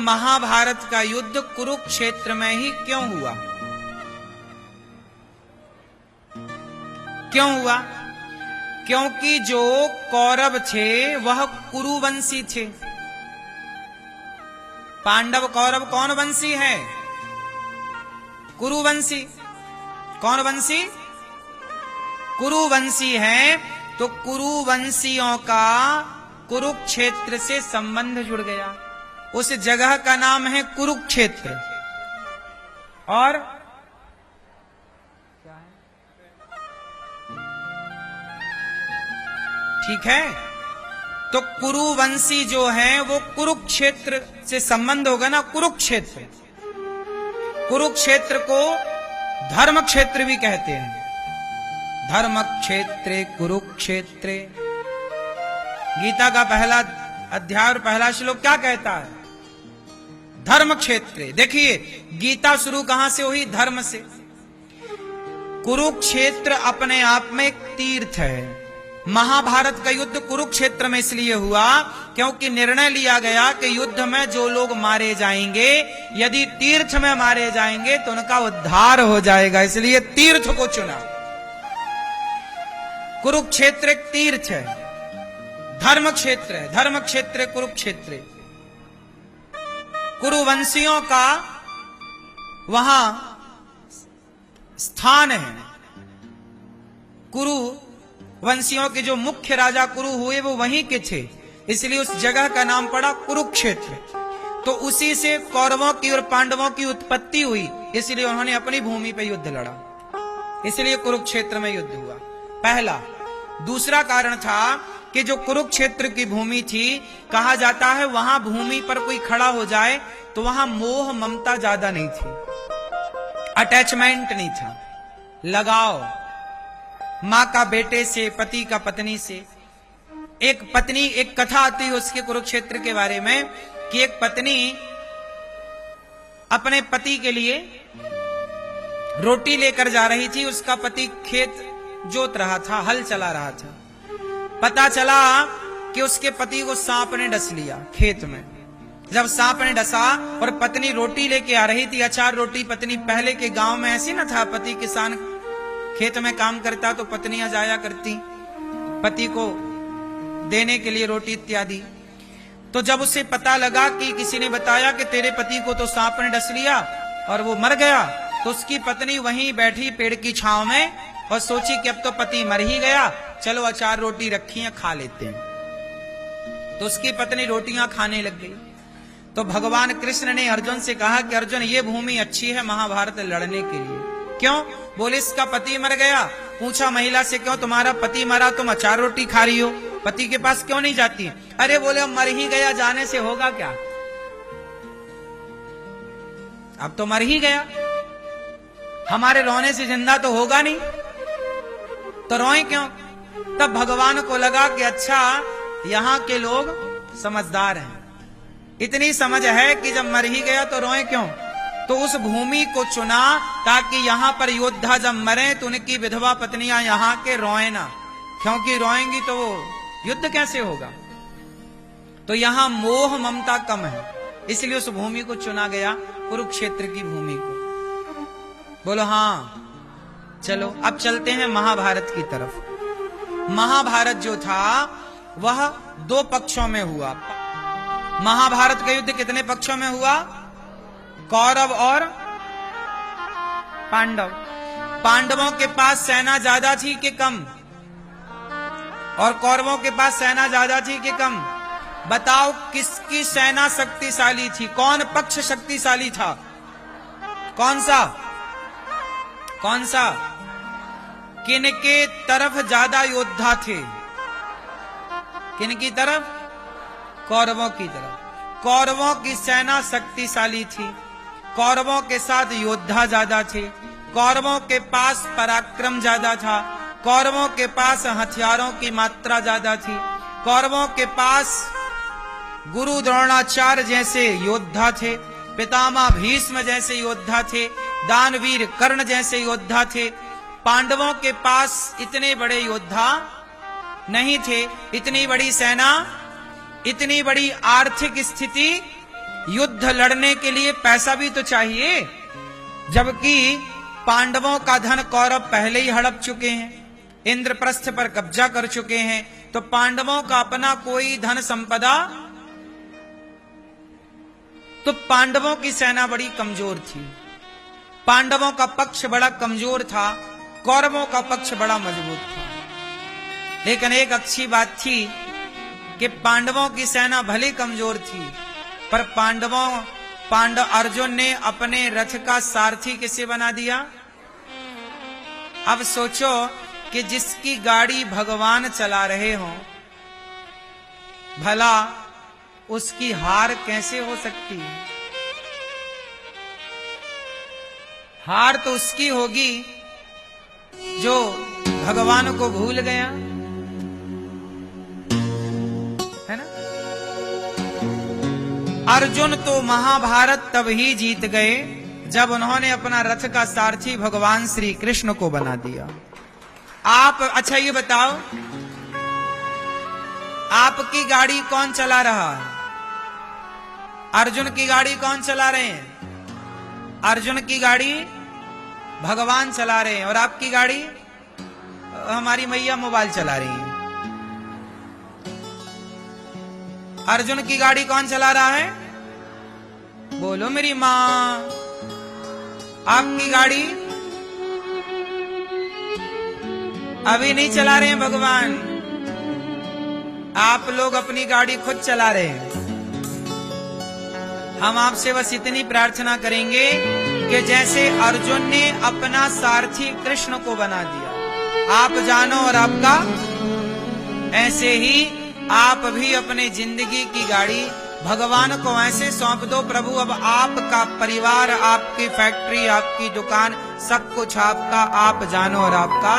महाभारत का युद्ध कुरुक्षेत्र में ही क्यों हुआ? क्यों हुआ? क्योंकि जो कौरव थे वह कुरुवंशी थे। पांडव कौरव कौन वंशी है? कुरुवंशी। कौन वंशी? कुरुवंशी है। तो कुरुवंशियों का कुरुक्षेत्र से संबंध जुड़ गया। उस जगह का नाम है कुरुक्षेत्र। और क्या है? ठीक है, तो कुरुवंशी जो है वो कुरुक्षेत्र से संबंध होगा ना। कुरुक्षेत्र, कुरुक्षेत्र को धर्म क्षेत्र भी कहते हैं। धर्म क्षेत्रे कुरुक्षेत्रे। गीता का पहला अध्याय और पहला श्लोक क्या कहता है? धर्म क्षेत्रे। देखिए गीता शुरू कहां से हुई? धर्म से। कुरुक्षेत्र अपने आप में एक तीर्थ है। महाभारत का युद्ध कुरुक्षेत्र में इसलिए हुआ क्योंकि निर्णय लिया गया कि युद्ध में जो लोग मारे जाएंगे, यदि तीर्थ में मारे जाएंगे तो उनका उद्धार हो जाएगा, इसलिए तीर्थ को चुना। कुरुक्षेत्र एक तीर्थ है, धर्म क्षेत्र है। धर्म क्षेत्र कुरुक्षेत्र। कुरुवंशियों का वहां स्थान है। कुरु वंशियों के जो मुख्य राजा कुरु हुए वो वहीं के थे, इसलिए उस जगह का नाम पड़ा कुरुक्षेत्र। तो उसी से कौरवों की और पांडवों की उत्पत्ति हुई, इसलिए उन्होंने अपनी भूमि पर युद्ध लड़ा, इसलिए कुरुक्षेत्र में युद्ध हुआ। पहला। दूसरा कारण था कि जो कुरुक्षेत्र की भूमि थी, कहा जाता है वहां भूमि पर कोई खड़ा हो जाए तो वहां मोह ममता ज्यादा नहीं थी, अटैचमेंट नहीं था, लगाव। मां का बेटे से, पति का पत्नी से। एक पत्नी, एक कथा आती है उसके कुरुक्षेत्र के बारे में कि एक पत्नी अपने पति के लिए रोटी लेकर जा रही थी। उसका पति खेत जोत रहा था, हल चला रहा था। पता चला कि उसके पति को सांप ने डस लिया खेत में। जब सांप ने डसा और पत्नी रोटी लेके आ रही थी, अचार रोटी। पत्नी, पहले के गांव में ऐसी ना था, पति किसान खेत में काम करता तो पत्नियां जाया करती पति को देने के लिए रोटी इत्यादि। तो जब उसे पता लगा कि किसी ने बताया कि तेरे पति को तो सांप ने डस लिया और वो मर गया, तो उसकी पत्नी वहीं बैठी पेड़ की छांव में और सोची कि अब तो पति मर ही गया, चलो अचार रोटी रखी है, खा लेते हैं। तो उसकी पत्नी रोटियां खाने लग गई। तो भगवान कृष्ण ने अर्जुन से कहा कि अर्जुन, ये भूमि अच्छी है महाभारत लड़ने के लिए। क्यों? बोले इसका पति मर गया। पूछा महिला से, क्यों तुम्हारा पति मरा, तुम अचार रोटी खा रही हो, पति के पास क्यों नहीं जाती? अरे बोले मर ही गया, जाने से होगा क्या, अब तो मर ही गया, हमारे रोने से जिंदा तो होगा नहीं, तो रोए क्यों? तब भगवान को लगा कि अच्छा यहां के लोग समझदार हैं, इतनी समझ है कि जब मर ही गया तो रोए क्यों। तो उस भूमि को चुना ताकि यहां पर योद्धा जब मरे तो उनकी विधवा पत्नियां यहां के रोए ना, क्योंकि रोएंगी तो वो युद्ध कैसे होगा। तो यहां मोह ममता कम है, इसलिए उस भूमि को चुना गया, कुरुक्षेत्र की भूमि को। बोलो हां। चलो अब चलते हैं महाभारत की तरफ। महाभारत जो था वह दो पक्षों में हुआ। महाभारत का युद्ध कितने पक्षों में हुआ? कौरव और पांडव। पांडवों के पास सेना ज्यादा थी कि कम? और कौरवों के पास सेना ज्यादा थी कि कम? बताओ किसकी सेना शक्तिशाली थी? कौन पक्ष शक्तिशाली था? कौन सा? कौन सा? किनके तरफ ज्यादा योद्धा थे? किनकी तरफ? कौरवों की तरफ। कौरवों की सेना शक्तिशाली थी, कौरवों के साथ योद्धा ज्यादा थे, कौरवों के पास पराक्रम ज्यादा था, कौरवों के पास हथियारों की मात्रा ज्यादा थी, कौरवों के पास गुरु द्रोणाचार्य जैसे योद्धा थे, पितामह भीष्म जैसे योद्धा थे, दानवीर कर्ण जैसे योद्धा थे। पांडवों के पास इतने बड़े योद्धा नहीं थे, इतनी बड़ी सेना, इतनी बड़ी आर्थिक स्थिति युद्ध लड़ने के लिए पैसा भी तो चाहिए, जबकि पांडवों का धन कौरव पहले ही हड़प चुके हैं, इंद्रप्रस्थ पर कब्जा कर चुके हैं, तो पांडवों का अपना कोई धन संपदा, तो पांडवों की सेना बड़ी कमजोर थी, पांडवों का पक्ष बड़ा कमजोर था, कौरवों का पक्ष बड़ा मजबूत था। लेकिन एक अच्छी बात थी कि पांडवों की सेना भले कमजोर थी, पर पांडव अर्जुन ने अपने रथ का सारथी किसे बना दिया? अब सोचो कि जिसकी गाड़ी भगवान चला रहे हो, भला उसकी हार कैसे हो सकती है? हार तो उसकी होगी जो भगवान को भूल गया, है ना? अर्जुन तो महाभारत तब ही जीत गए जब उन्होंने अपना रथ का सारथी भगवान श्री कृष्ण को बना दिया। आप अच्छा ये बताओ, आपकी गाड़ी कौन चला रहा है? अर्जुन की गाड़ी कौन चला रहे हैं? अर्जुन की गाड़ी भगवान चला रहे हैं, और आपकी गाड़ी हमारी मैया मोबाइल चला रही है। अर्जुन की गाड़ी कौन चला रहा है? बोलो मेरी मां। आपकी गाड़ी अभी नहीं चला रहे हैं भगवान, आप लोग अपनी गाड़ी खुद चला रहे हैं। हम आपसे बस इतनी प्रार्थना करेंगे कि जैसे अर्जुन ने अपना सारथी कृष्ण को बना दिया, आप जानो और आपका, ऐसे ही आप भी अपने जिंदगी की गाड़ी भगवान को ऐसे सौंप दो, प्रभु अब आपका परिवार, आपकी फैक्ट्री, आपकी दुकान, सब कुछ आपका, आप जानो और आपका